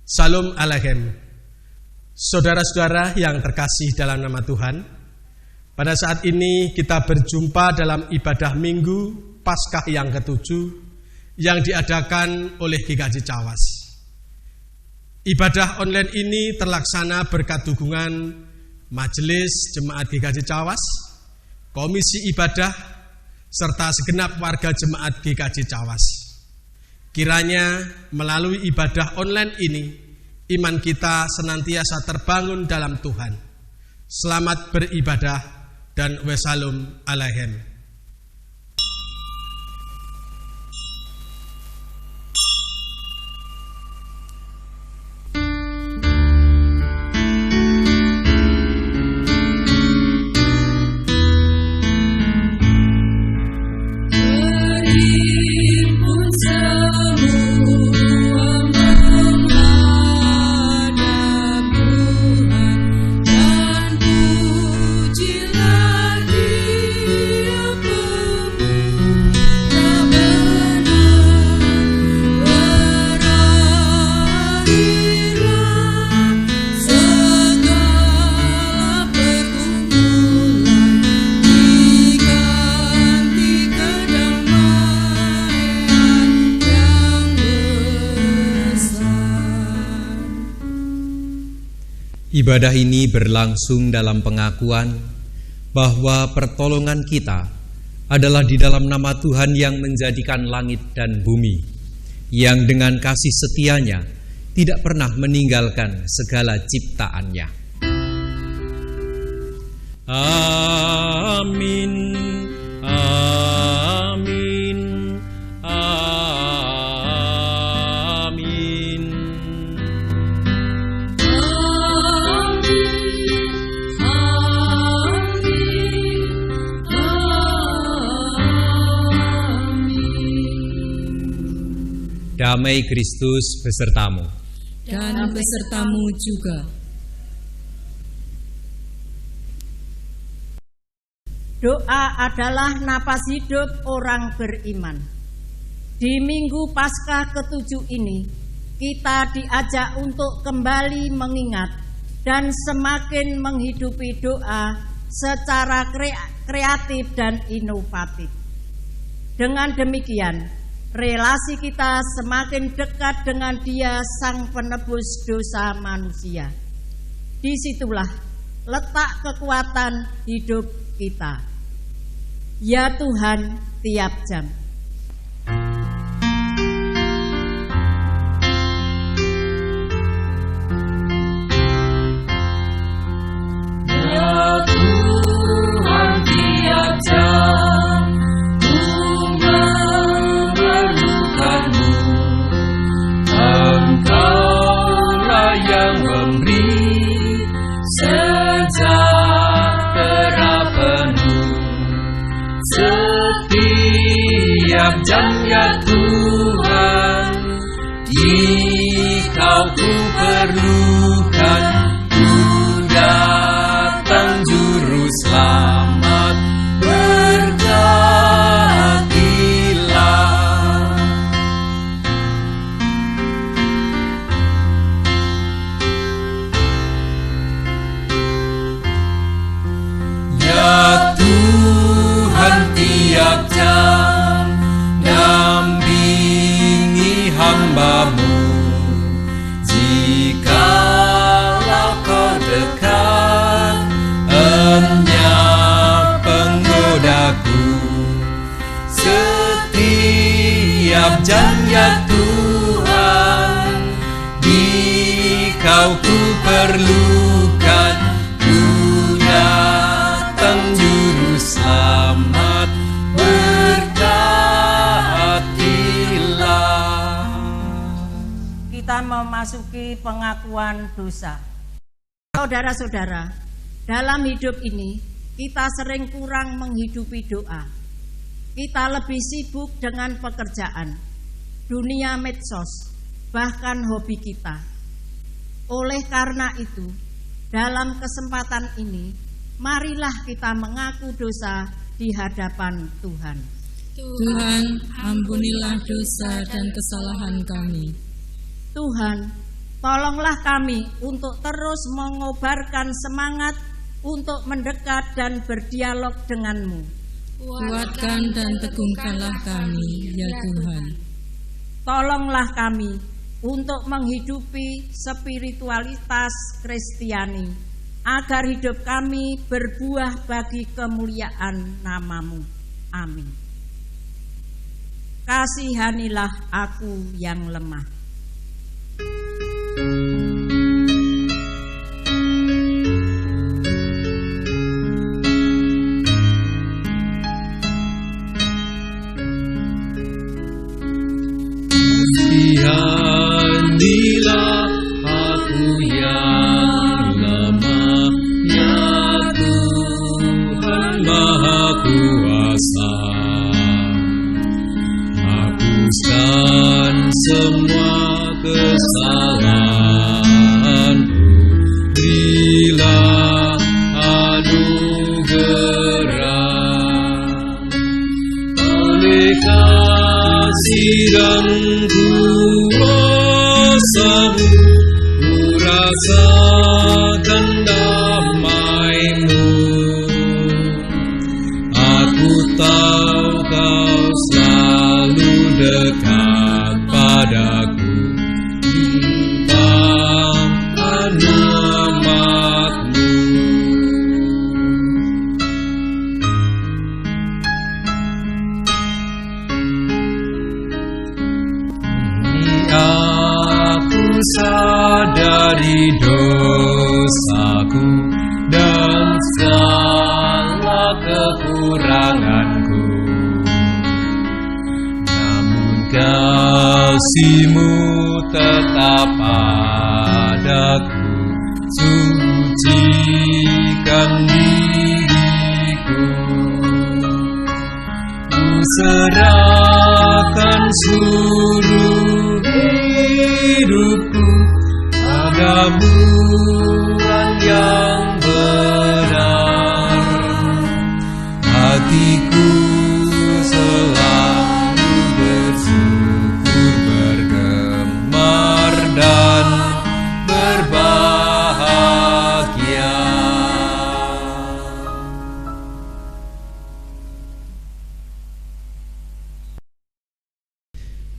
Salam alaikum. Saudara-saudara yang terkasih dalam nama Tuhan, pada saat ini kita berjumpa dalam ibadah Minggu Paskah yang ke-7 yang diadakan oleh GKJ Cawas. Ibadah online ini terlaksana berkat dukungan Majelis Jemaat GKJ Cawas, Komisi Ibadah, serta segenap warga Jemaat GKJ Cawas. Kiranya melalui ibadah online ini, iman kita senantiasa terbangun dalam Tuhan. Selamat beribadah dan wassalam alaikum. Ibadah ini berlangsung dalam pengakuan bahwa pertolongan kita adalah di dalam nama Tuhan yang menjadikan langit dan bumi, yang dengan kasih setianya tidak pernah meninggalkan segala ciptaannya. Amin, amin, amin. Damai Kristus besertamu. Dan besertamu juga. Doa adalah napas hidup orang beriman. Di Minggu Paskah ke-7 ini, kita diajak untuk kembali mengingat dan semakin menghidupi doa secara kreatif dan inovatif. Dengan demikian, relasi kita semakin dekat dengan Dia, Sang Penebus dosa manusia. Disitulah letak kekuatan hidup kita. Ya Tuhan, tiap jam. Ya Tuhan, tiap jam. Setiap jam ya Tuhan, Dikau ku perlukan, ku datang juru selamat, berkatilah. Ya Tuhan, tiap jam dampingi hamba-Mu. Jikalau Kau dekat, enyap penggodaku. Setiap jam ya Tuhan, Dikau ku perlukan, ku datang juru selamat, berkatilah. Kita memasuki pengakuan dosa. Saudara-saudara, dalam hidup ini kita sering kurang menghidupi doa. Kita lebih sibuk dengan pekerjaan, dunia medsos, bahkan hobi kita. Oleh karena itu, dalam kesempatan ini, marilah kita mengaku dosa di hadapan Tuhan. Tuhan, ampunilah dosa dan kesalahan kami. Tuhan, Tolonglah kami untuk terus mengobarkan semangat untuk mendekat dan berdialog denganmu. Kuatkan dan teguhkanlah kami, ya Tuhan. Tolonglah kami untuk menghidupi spiritualitas Kristiani, agar hidup kami berbuah bagi kemuliaan nama-Mu. Amin. Kasihanilah aku yang lemah. Kasihanilah aku yang lemah, ya Tuhan Maha Kuasa. Hapuskan semua kesalahanku, berilah anugerah. Oleh kasih dan kuasa-Mu, ku rasakan damai-Mu. Aku tahu Kau selalu dekat padaku, limpahkan rahmat-Mu. Aku sadari dosaku dan segala kekuranganku, namun kasih-Mu tetap padaku, sucikan diriku. Ku serahkan seluruh hidupku padamu, Tuhan yang benar. Hatiku selalu bersyukur, bergemar dan berbahagia.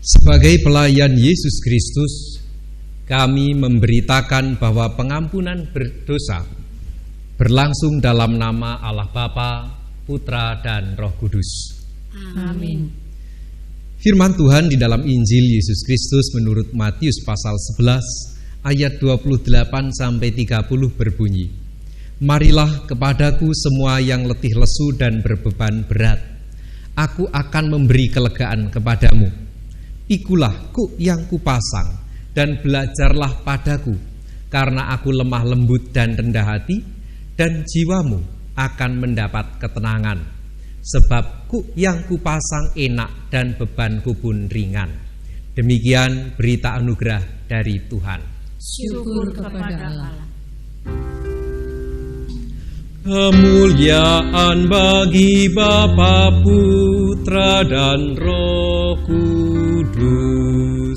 Sebagai pelayan Yesus Kristus, kami memberitakan bahwa pengampunan berdosa berlangsung dalam nama Allah Bapa, Putra, dan Roh Kudus. Amin. Firman Tuhan di dalam Injil Yesus Kristus menurut Matius pasal 11 ayat 28-30 berbunyi, "Marilah kepadaku semua yang letih lesu dan berbeban berat, aku akan memberi kelegaan kepadamu. Pikulah kuk yang kupasang dan belajarlah padaku, karena aku lemah lembut dan rendah hati, dan jiwamu akan mendapat ketenangan. Sebab kuk yang kupasang enak dan bebanku pun ringan." Demikian berita anugerah dari Tuhan. Syukur kepada Allah. Kemuliaan bagi Bapa, Putra, dan Roh Kudus,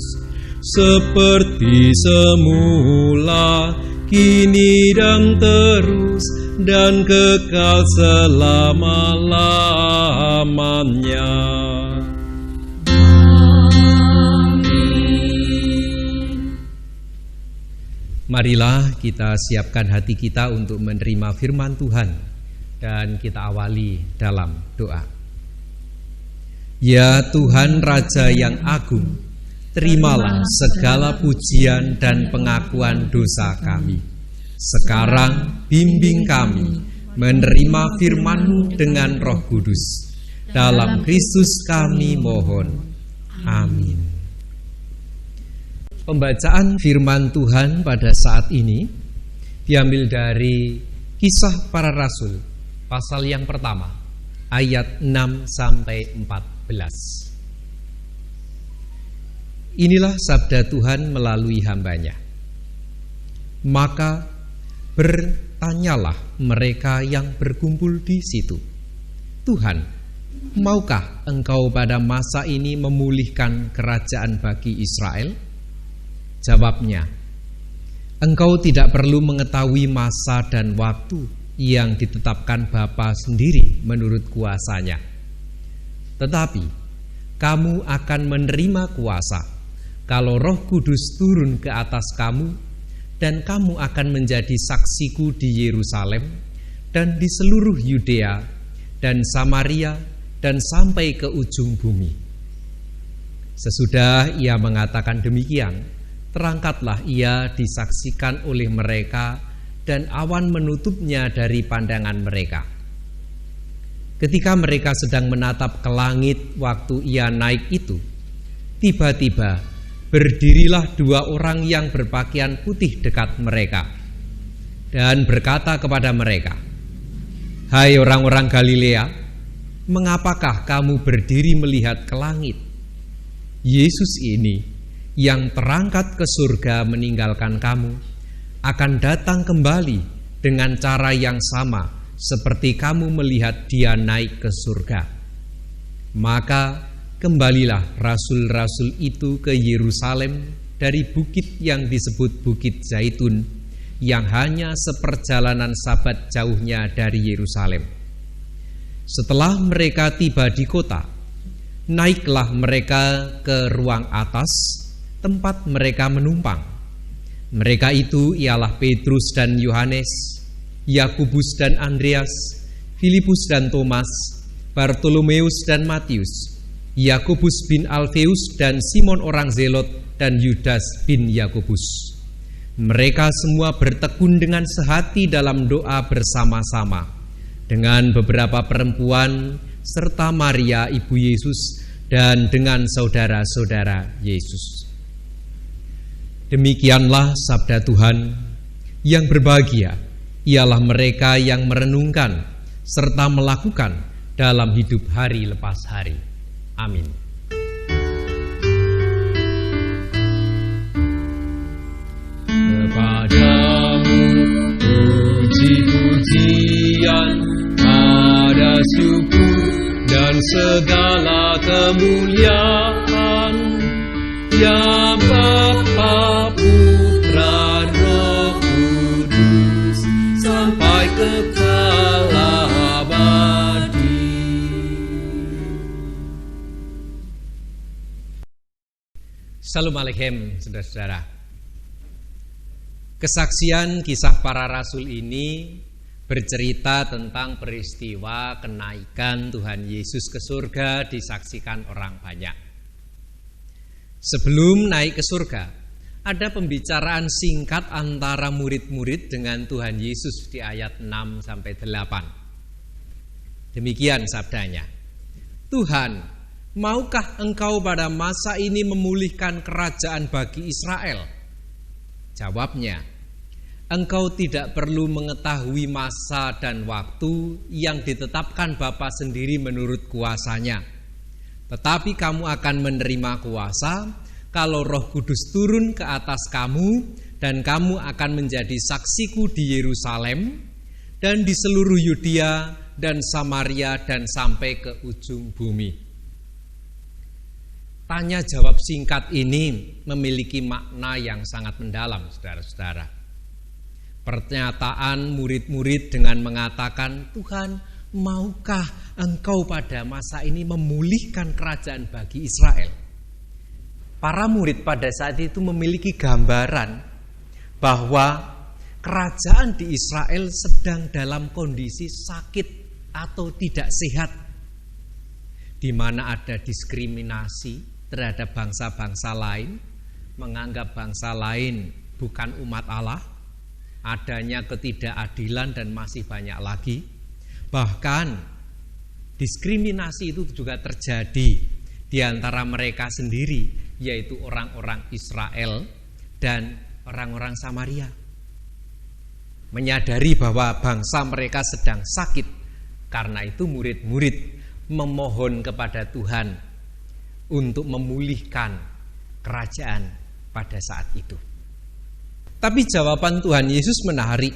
seperti semula, kini dan terus, dan kekal selama-lamanya. Marilah kita siapkan hati kita untuk menerima firman Tuhan, dan kita awali dalam doa. Ya Tuhan Raja yang agung, terimalah segala pujian dan pengakuan dosa kami. Sekarang bimbing kami menerima firman-Mu dengan Roh Kudus. Dalam Kristus kami mohon. Amin. Pembacaan firman Tuhan pada saat ini diambil dari Kisah Para Rasul pasal yang pertama ayat 6-14. Inilah sabda Tuhan melalui hamba-Nya. Maka bertanyalah mereka yang berkumpul di situ, "Tuhan, maukah Engkau pada masa ini memulihkan kerajaan bagi Israel?" Jawabnya, engkau tidak perlu mengetahui masa dan waktu yang ditetapkan Bapa sendiri menurut kuasanya. Tetapi kamu akan menerima kuasa kalau Roh Kudus turun ke atas kamu, dan kamu akan menjadi saksiku di Yerusalem dan di seluruh Yudea dan Samaria dan sampai ke ujung bumi. Sesudah ia mengatakan demikian, terangkatlah ia disaksikan oleh mereka, dan awan menutupnya dari pandangan mereka. Ketika mereka sedang menatap ke langit waktu ia naik itu, tiba-tiba berdirilah dua orang yang berpakaian putih dekat mereka dan berkata kepada mereka, "Hai orang-orang Galilea, mengapakah kamu berdiri melihat ke langit? Yesus ini yang terangkat ke surga meninggalkan kamu akan datang kembali dengan cara yang sama seperti kamu melihat dia naik ke surga." Maka kembalilah rasul-rasul itu ke Yerusalem dari bukit yang disebut Bukit Zaitun, yang hanya seperjalanan sabat jauhnya dari Yerusalem. Setelah mereka tiba di kota, naiklah mereka ke ruang atas, tempat mereka menumpang. Mereka itu ialah Petrus dan Yohanes, Yakobus dan Andreas, Filipus dan Thomas, Bartolomeus dan Matius, Yakobus bin Alfeus dan Simon orang Zelot, dan Yudas bin Yakobus. Mereka semua bertekun dengan sehati dalam doa bersama-sama dengan beberapa perempuan serta Maria ibu Yesus dan dengan saudara-saudara Yesus. Demikianlah sabda Tuhan. Yang berbahagia ialah mereka yang merenungkan serta melakukan dalam hidup hari lepas hari. Amin. Kepadamu puji-pujian, ada syukur dan segala kemuliaan, ya Bapa, Putra, Roh Kudus, sampai kekal abadi. Salam alaikum, saudara-saudara. Kesaksian kisah para rasul ini bercerita tentang peristiwa kenaikan Tuhan Yesus ke surga disaksikan orang banyak. Sebelum naik ke surga, ada pembicaraan singkat antara murid-murid dengan Tuhan Yesus di ayat 6-8. Demikian sabdanya, "Tuhan, maukah engkau pada masa ini memulihkan kerajaan bagi Israel?" Jawabnya, "Engkau tidak perlu mengetahui masa dan waktu yang ditetapkan Bapa sendiri menurut kuasanya. Tetapi kamu akan menerima kuasa kalau Roh Kudus turun ke atas kamu, dan kamu akan menjadi saksiku di Yerusalem dan di seluruh Yudea dan Samaria dan sampai ke ujung bumi." Tanya jawab singkat ini memiliki makna yang sangat mendalam, saudara-saudara. Pernyataan murid-murid dengan mengatakan, "Tuhan, maukah engkau pada masa ini memulihkan kerajaan bagi Israel?" Para murid pada saat itu memiliki gambaran bahwa kerajaan di Israel sedang dalam kondisi sakit atau tidak sehat, di mana ada diskriminasi terhadap bangsa-bangsa lain, menganggap bangsa lain bukan umat Allah, adanya ketidakadilan dan masih banyak lagi. Bahkan diskriminasi itu juga terjadi di antara mereka sendiri, yaitu orang-orang Israel dan orang-orang Samaria. Menyadari bahwa bangsa mereka sedang sakit, karena itu murid-murid memohon kepada Tuhan untuk memulihkan kerajaan pada saat itu. Tapi jawaban Tuhan Yesus menarik.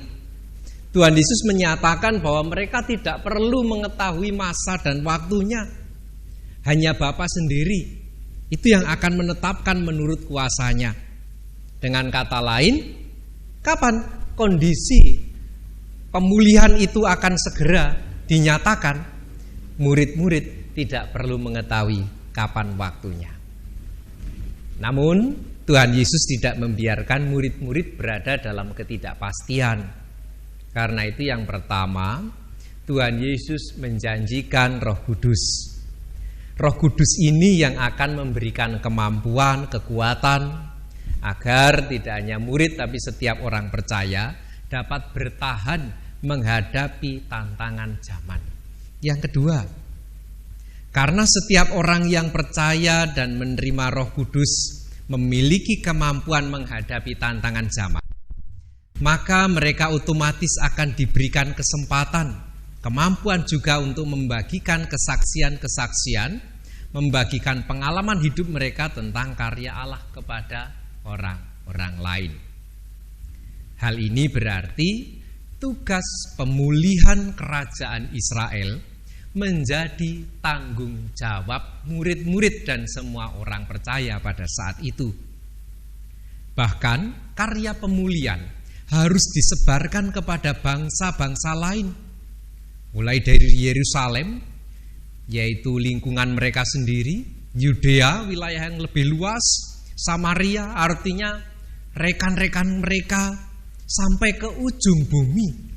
Tuhan Yesus menyatakan bahwa mereka tidak perlu mengetahui masa dan waktunya. Hanya Bapa sendiri itu yang akan menetapkan menurut kuasanya. Dengan kata lain, Kapan kondisi pemulihan itu akan segera dinyatakan? Murid-murid tidak perlu mengetahui kapan waktunya. Namun Tuhan Yesus tidak membiarkan murid-murid berada dalam ketidakpastian. Karena itu yang pertama, Tuhan Yesus menjanjikan Roh Kudus. Roh Kudus ini yang akan memberikan kemampuan, kekuatan, agar tidak hanya murid tapi setiap orang percaya dapat bertahan menghadapi tantangan zaman. Yang kedua, karena setiap orang yang percaya dan menerima Roh Kudus memiliki kemampuan menghadapi tantangan zaman, maka mereka otomatis akan diberikan kesempatan, kemampuan juga untuk membagikan kesaksian-kesaksian, membagikan pengalaman hidup mereka tentang karya Allah kepada orang-orang lain. Hal ini berarti tugas pemulihan kerajaan Israel menjadi tanggung jawab murid-murid dan semua orang percaya pada saat itu. Bahkan karya pemulihan harus disebarkan kepada bangsa-bangsa lain, mulai dari Yerusalem, yaitu lingkungan mereka sendiri, Yudea, wilayah yang lebih luas, Samaria, artinya rekan-rekan mereka, sampai ke ujung bumi.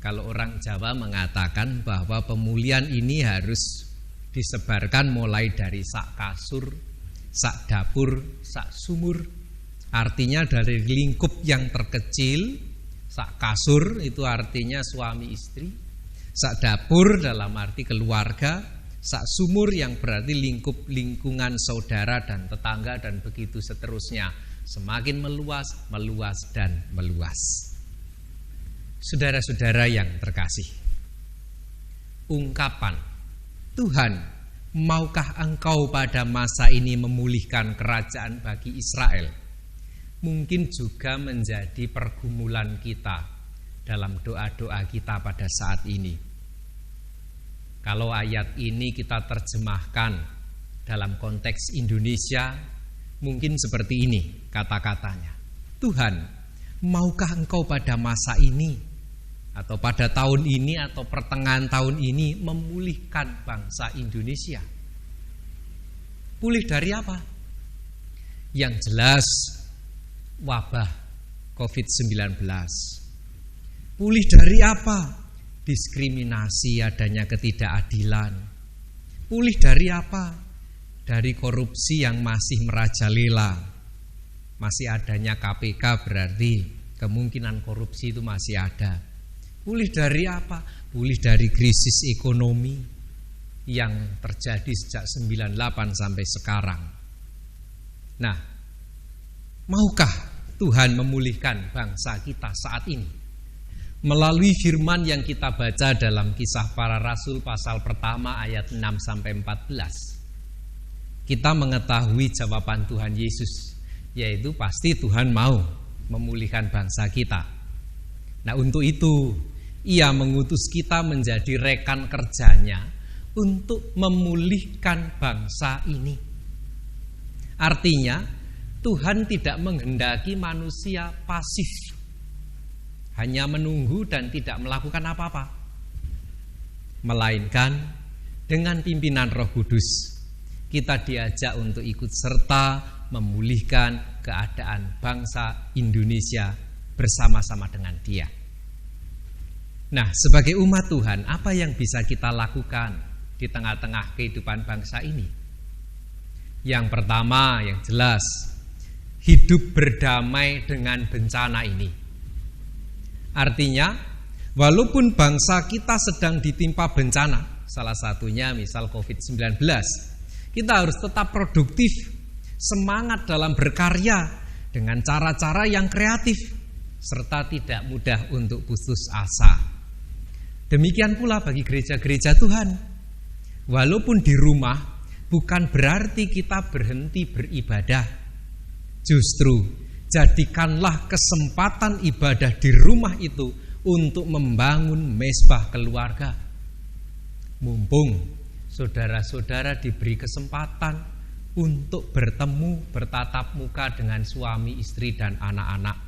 Kalau orang Jawa mengatakan bahwa pemulihan ini harus disebarkan mulai dari sak kasur, sak dapur, sak sumur. Artinya dari lingkup yang terkecil, sak kasur itu artinya suami istri, sak dapur dalam arti keluarga, sak sumur yang berarti lingkup lingkungan saudara dan tetangga, dan begitu seterusnya. Semakin meluas, meluas, dan meluas. Saudara-saudara yang terkasih, ungkapan Tuhan, maukah engkau pada masa ini memulihkan kerajaan bagi Israel, mungkin juga menjadi pergumulan kita dalam doa-doa kita pada saat ini. Kalau ayat ini kita terjemahkan dalam konteks Indonesia, mungkin seperti ini kata-katanya. Tuhan, maukah engkau pada masa ini, atau pada tahun ini, atau pertengahan tahun ini, memulihkan bangsa Indonesia? Pulih dari apa? Yang jelas wabah COVID-19. Pulih dari apa? Diskriminasi, adanya ketidakadilan. Pulih dari apa? Dari korupsi yang masih merajalela. Masih adanya KPK berarti kemungkinan korupsi itu masih ada. Pulih dari apa? Pulih dari krisis ekonomi yang terjadi sejak 98 sampai sekarang. Nah, maukah Tuhan memulihkan bangsa kita saat ini? Melalui firman yang kita baca dalam Kisah Para Rasul pasal pertama ayat 6 sampai 14. Kita mengetahui jawaban Tuhan Yesus, yaitu pasti Tuhan mau memulihkan bangsa kita. Nah, untuk itu Ia mengutus kita menjadi rekan kerjanya untuk memulihkan bangsa ini. Artinya Tuhan tidak menghendaki manusia pasif, hanya menunggu dan tidak melakukan apa-apa, melainkan dengan pimpinan Roh Kudus kita diajak untuk ikut serta memulihkan keadaan bangsa Indonesia bersama-sama dengan Dia. Nah, sebagai umat Tuhan, apa yang bisa kita lakukan di tengah-tengah kehidupan bangsa ini? Yang pertama, yang jelas, hidup berdamai dengan bencana ini. Artinya, walaupun bangsa kita sedang ditimpa bencana, salah satunya misal COVID-19, kita harus tetap produktif, semangat dalam berkarya dengan cara-cara yang kreatif, serta tidak mudah untuk putus asa. Demikian pula bagi gereja-gereja Tuhan. Walaupun di rumah, bukan berarti kita berhenti beribadah. Justru, jadikanlah kesempatan ibadah di rumah itu untuk membangun mezbah keluarga. Mumpung saudara-saudara diberi kesempatan untuk bertemu, bertatap muka dengan suami, istri, dan anak-anak.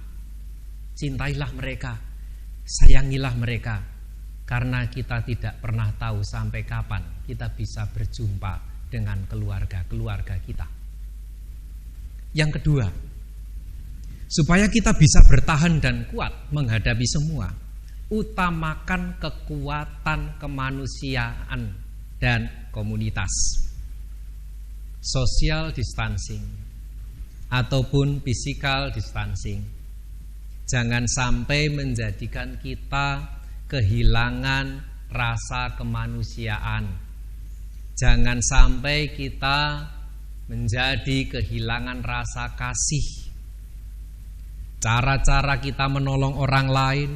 cintailah mereka, sayangilah mereka, karena kita tidak pernah tahu sampai kapan kita bisa berjumpa dengan keluarga-keluarga kita. Yang kedua, supaya kita bisa bertahan dan kuat menghadapi semua, utamakan kekuatan kemanusiaan dan komunitas. Social distancing ataupun physical distancing. Jangan sampai menjadikan kita kehilangan rasa kemanusiaan. Jangan sampai kita menjadi kehilangan rasa kasih. Cara-cara kita menolong orang lain,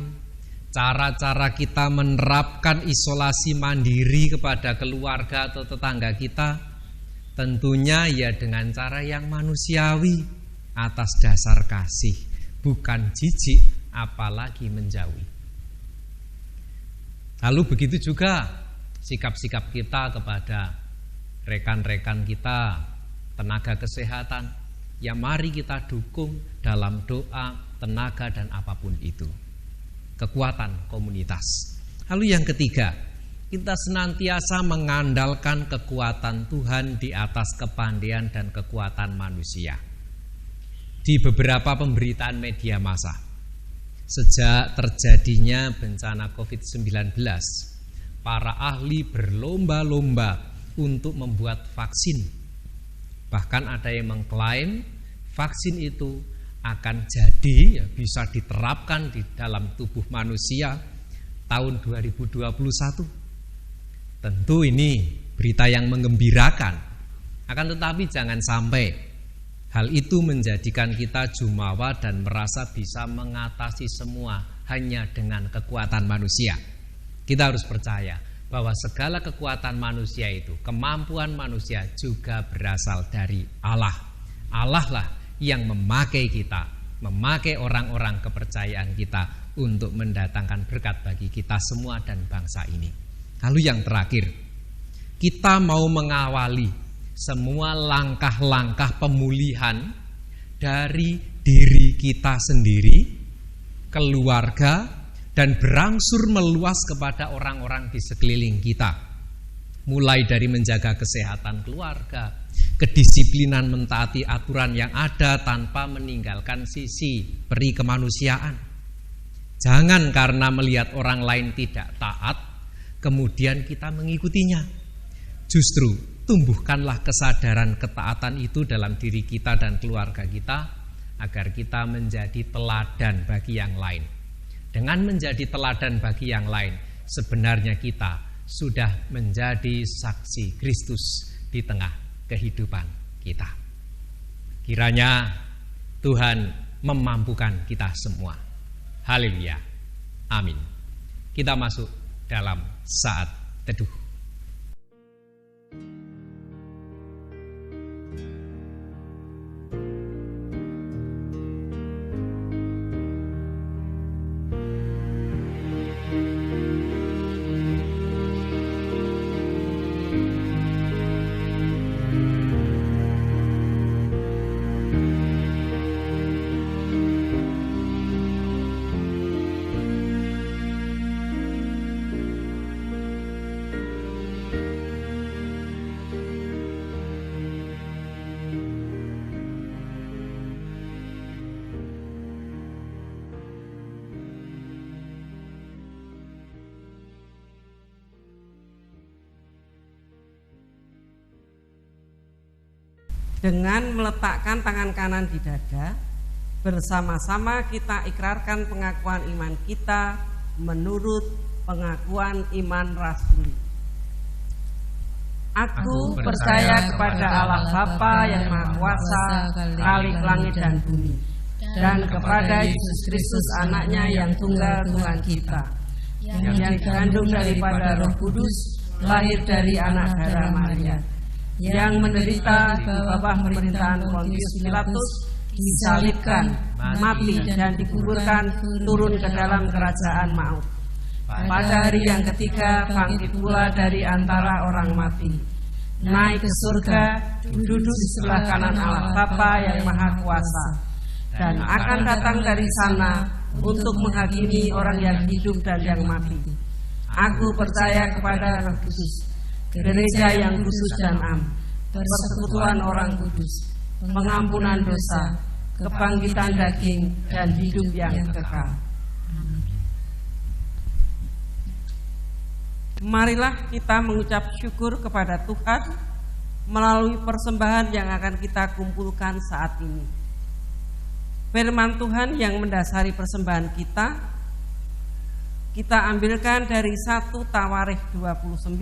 cara-cara kita menerapkan isolasi mandiri kepada keluarga atau tetangga kita, tentunya ya dengan cara yang manusiawi atas dasar kasih, bukan jijik apalagi menjauhi. Lalu begitu juga sikap-sikap kita kepada rekan-rekan kita, tenaga kesehatan, ya mari kita dukung dalam doa, tenaga dan apapun itu. Kekuatan komunitas. Lalu yang ketiga, kita senantiasa mengandalkan kekuatan Tuhan di atas kepandaian dan kekuatan manusia. Di beberapa pemberitaan media massa, sejak terjadinya bencana COVID-19, para ahli berlomba-lomba untuk membuat vaksin. Bahkan ada yang mengklaim vaksin itu akan jadi, ya, bisa diterapkan di dalam tubuh manusia tahun 2021. Tentu ini berita yang menggembirakan. Akan tetapi jangan sampai hal itu menjadikan kita jumawa dan merasa bisa mengatasi semua hanya dengan kekuatan manusia. Kita harus percaya bahwa segala kekuatan manusia itu, kemampuan manusia juga berasal dari Allah. Allah lah yang memakai kita, memakai orang-orang kepercayaan kita untuk mendatangkan berkat bagi kita semua dan bangsa ini. Lalu yang terakhir, kita mau mengawali semua langkah-langkah pemulihan dari diri kita sendiri, keluarga, dan berangsur meluas kepada orang-orang di sekeliling kita. Mulai dari menjaga kesehatan keluarga, kedisiplinan mentaati aturan yang ada tanpa meninggalkan sisi peri kemanusiaan. Jangan karena melihat orang lain tidak taat, kemudian kita mengikutinya. Justru tumbuhkanlah kesadaran ketaatan itu dalam diri kita dan keluarga kita, agar kita menjadi teladan bagi yang lain. Dengan menjadi teladan bagi yang lain, sebenarnya kita sudah menjadi saksi Kristus di tengah kehidupan kita. Kiranya Tuhan memampukan kita semua. Haleluya. Amin. Kita masuk dalam saat teduh. Dengan meletakkan tangan kanan di dada, bersama-sama kita ikrarkan pengakuan iman kita menurut pengakuan iman rasuli. Aku percaya kepada Allah Bapa yang Maha Kuasa, Khalik langit dan bumi, dan kepada Yesus Kristus anaknya yang tunggal Tuhan kita, yang dikandung daripada Roh Kudus, lahir dari anak darah Maria, yang menderita di bawah pemerintahan Pontius Pilatus, disalibkan, mati dan dikuburkan, turun ke dalam kerajaan maut. Pada hari yang ketiga bangkit pula dari antara orang mati, naik ke surga, duduk di sebelah kanan Allah Bapa yang Maha Kuasa, dan akan datang dari sana untuk menghakimi orang yang hidup dan yang mati. Aku percaya kepada Roh Kudus, gereja yang kudus dan am, persekutuan orang kudus, pengampunan dosa, kebangkitan daging, dan hidup yang kekal. Marilah kita mengucap syukur kepada Tuhan melalui persembahan yang akan kita kumpulkan saat ini. Firman Tuhan yang mendasari persembahan kita ambilkan dari 1 Tawarikh 29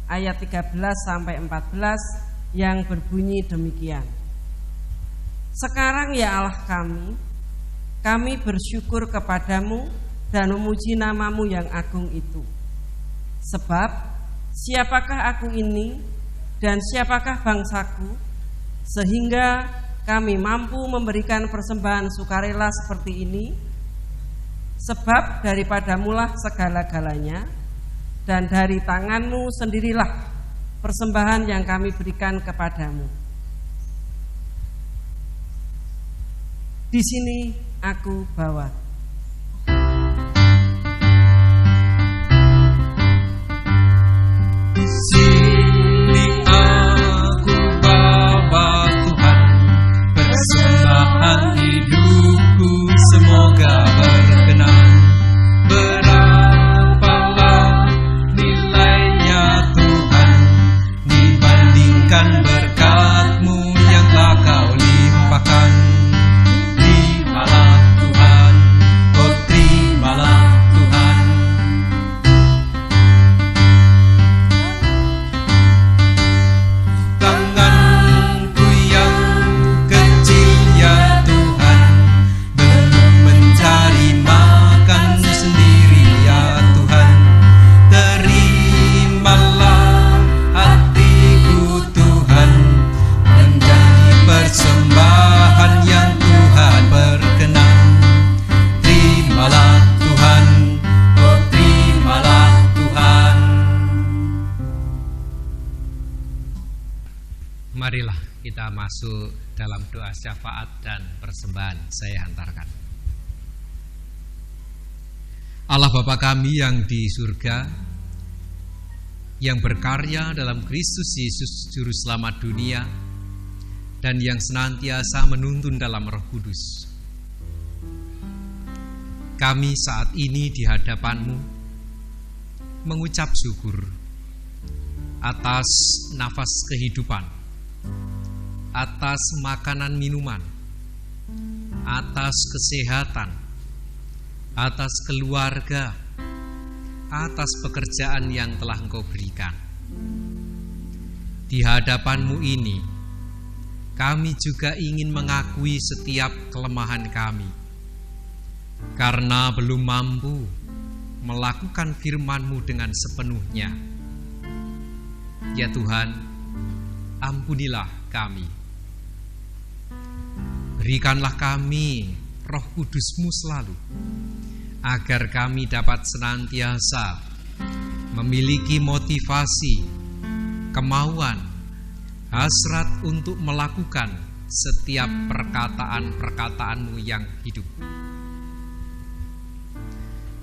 ayat 13 sampai 14 yang berbunyi demikian. Sekarang ya Allah kami bersyukur kepadamu dan memuji namamu yang agung itu. Sebab siapakah aku ini dan siapakah bangsaku, sehingga kami mampu memberikan persembahan sukarela seperti ini? Sebab daripadamulah segala-galanya, dan dari tanganmu sendirilah persembahan yang kami berikan kepadamu. Di sini aku bawa. Sini aku bawa Tuhan, persembahan hidupku semoga berkenan. Berapalah nilainya Tuhan dibandingkan berkat-Mu yang telah Kau limpahkan. Terimalah Tuhan, oh terimalah Tuhan. Tanganku yang kecil ya Tuhan, belum mencari makan sendiri ya Tuhan. Terimalah hatiku Tuhan, menjadi persembahan yang Tuhan berkenan. Terimalah Tuhan, oh terimalah Tuhan. Marilah kita masuk dalam doa syafaat dan persembahan. Saya hantarkan. Allah Bapa kami yang di surga, yang berkarya dalam Kristus Yesus Juru Selamat dunia, dan yang senantiasa menuntun dalam Roh Kudus. Kami saat ini di hadapan-Mu mengucap syukur atas nafas kehidupan, atas makanan minuman, atas kesehatan, atas keluarga, atas pekerjaan yang telah Engkau berikan. Di hadapan-Mu ini, kami juga ingin mengakui setiap kelemahan kami, karena belum mampu melakukan firman-Mu dengan sepenuhnya. Ya Tuhan, ampunilah kami. Berikanlah kami Roh Kudus-Mu selalu, agar kami dapat senantiasa memiliki motivasi, kemauan, hasrat untuk melakukan setiap perkataan-perkataan-Mu yang hidup.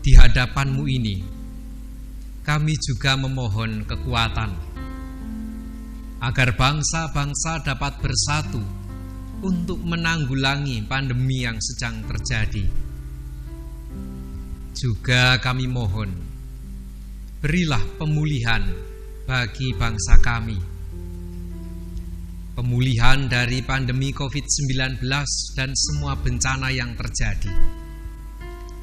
Di hadapan-Mu ini, kami juga memohon kekuatan, agar bangsa-bangsa dapat bersatu untuk menanggulangi pandemi yang sedang terjadi. Juga kami mohon, berilah pemulihan bagi bangsa kami. Pemulihan dari pandemi COVID-19 dan semua bencana yang terjadi,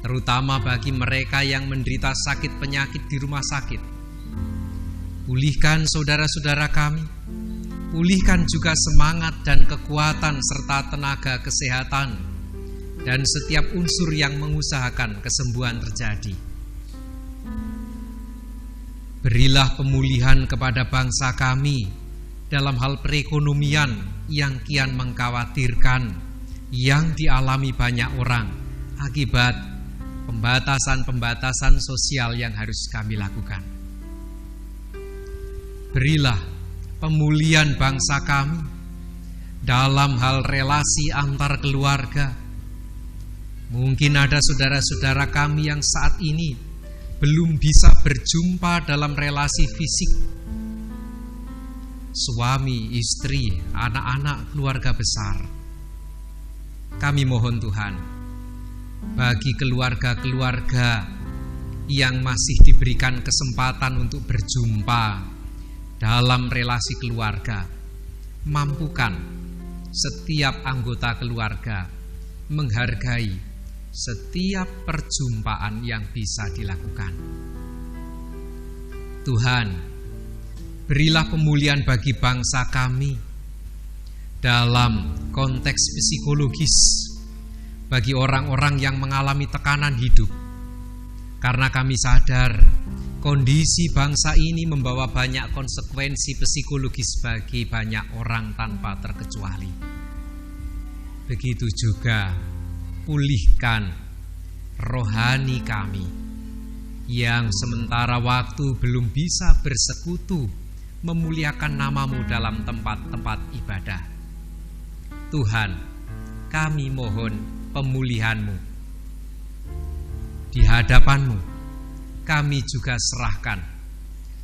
terutama bagi mereka yang menderita sakit penyakit di rumah sakit. Pulihkan saudara-saudara kami, pulihkan juga semangat dan kekuatan serta tenaga kesehatan dan setiap unsur yang mengusahakan kesembuhan terjadi. Berilah pemulihan kepada bangsa kami dalam hal perekonomian yang kian mengkhawatirkan, yang dialami banyak orang akibat pembatasan-pembatasan sosial yang harus kami lakukan. Berilah pemulihan bangsa kami dalam hal relasi antar keluarga, Mungkin ada saudara-saudara kami yang saat ini belum bisa berjumpa dalam relasi fisik. Suami, istri, anak-anak, keluarga besar. Kami mohon Tuhan, bagi keluarga-keluarga yang masih diberikan kesempatan untuk berjumpa dalam relasi keluarga, mampukan setiap anggota keluarga menghargai setiap perjumpaan yang bisa dilakukan. Tuhan, berilah pemulihan bagi bangsa kami dalam konteks psikologis, bagi orang-orang yang mengalami tekanan hidup. Karena kami sadar kondisi bangsa ini membawa banyak konsekuensi psikologis bagi banyak orang tanpa terkecuali. Begitu juga pulihkan rohani kami yang sementara waktu belum bisa bersekutu memuliakan nama-Mu dalam tempat-tempat ibadah. Tuhan, kami mohon pemulihan-Mu. Di hadapan-Mu kami juga serahkan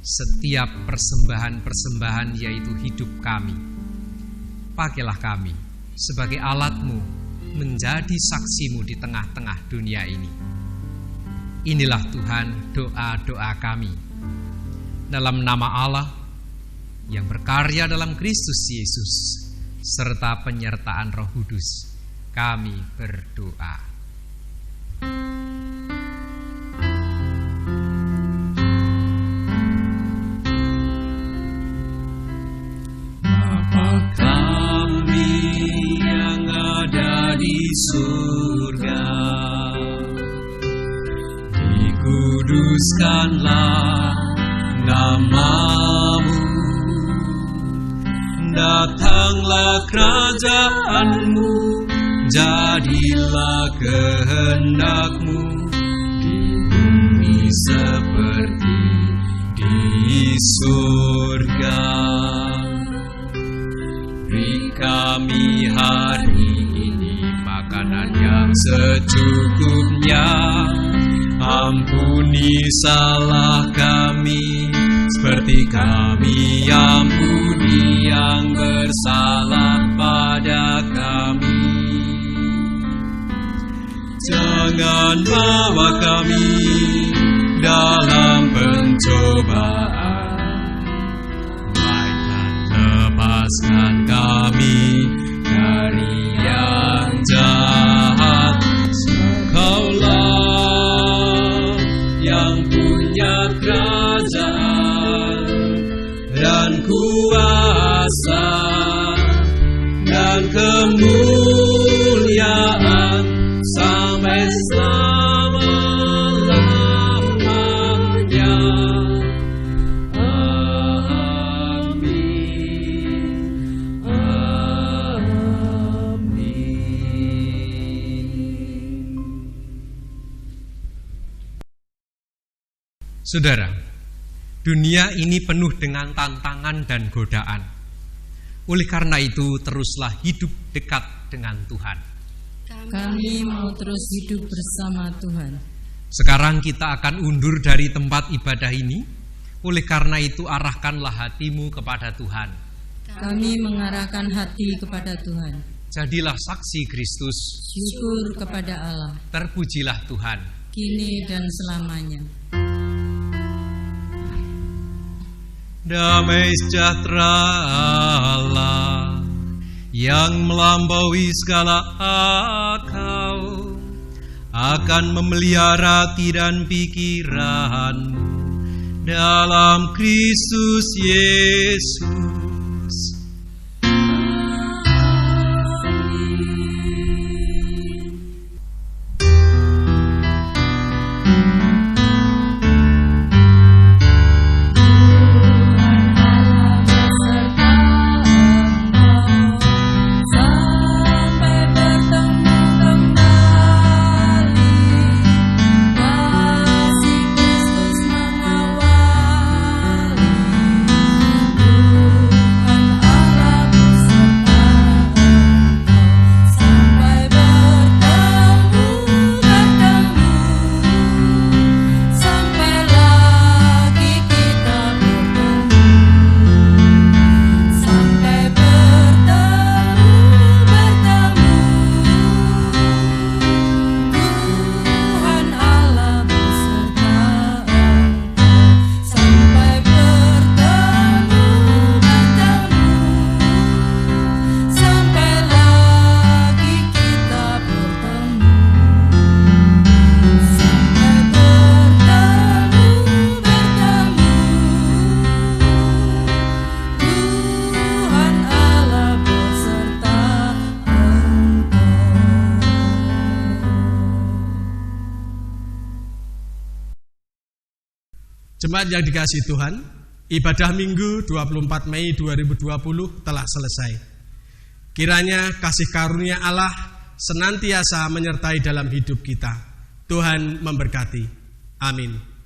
setiap persembahan-persembahan, yaitu hidup kami. Pakailah kami sebagai alat-Mu menjadi saksi-Mu di tengah-tengah dunia ini. Inilah Tuhan doa-doa kami. Dalam nama Allah yang berkarya dalam Kristus Yesus serta penyertaan Roh Kudus, kami berdoa. Bapa kami yang ada di surga, dikuduskanlah nama-Mu, datanglah kerajaan-Mu, jadilah kehendak-Mu di bumi seperti di surga. Beri kami hari ini makanan yang secukupnya, ampuni salah kami seperti kami ampuni yang bersalah pada kami. Jangan bawa kami dalam pencobaan, melainkan lepaskan kami dari yang jahat. Kaulah yang punya kerajaan dan kuasa dan kemuliaan sampai selama-lamanya. Amin. Amin. Saudara, dunia ini penuh dengan tantangan dan godaan. Oleh karena itu, teruslah hidup dekat dengan Tuhan. Kami mau terus hidup bersama Tuhan. Sekarang kita akan undur dari tempat ibadah ini. Oleh karena itu, arahkanlah hatimu kepada Tuhan. Kami mengarahkan hati kepada Tuhan. Jadilah saksi Kristus. Syukur kepada Allah, Terpujilah Tuhan. kini dan selamanya. Damai sejahtera Allah yang melampaui segala akal akan memelihara hati dan pikiranmu dalam Kristus Yesus. Kasih Kristus mengawali Jemaat yang dikasihi Tuhan, ibadah Minggu 24 Mei 2020 telah selesai. Kiranya kasih karunia Allah senantiasa menyertai dalam hidup kita. Tuhan memberkati. Amin.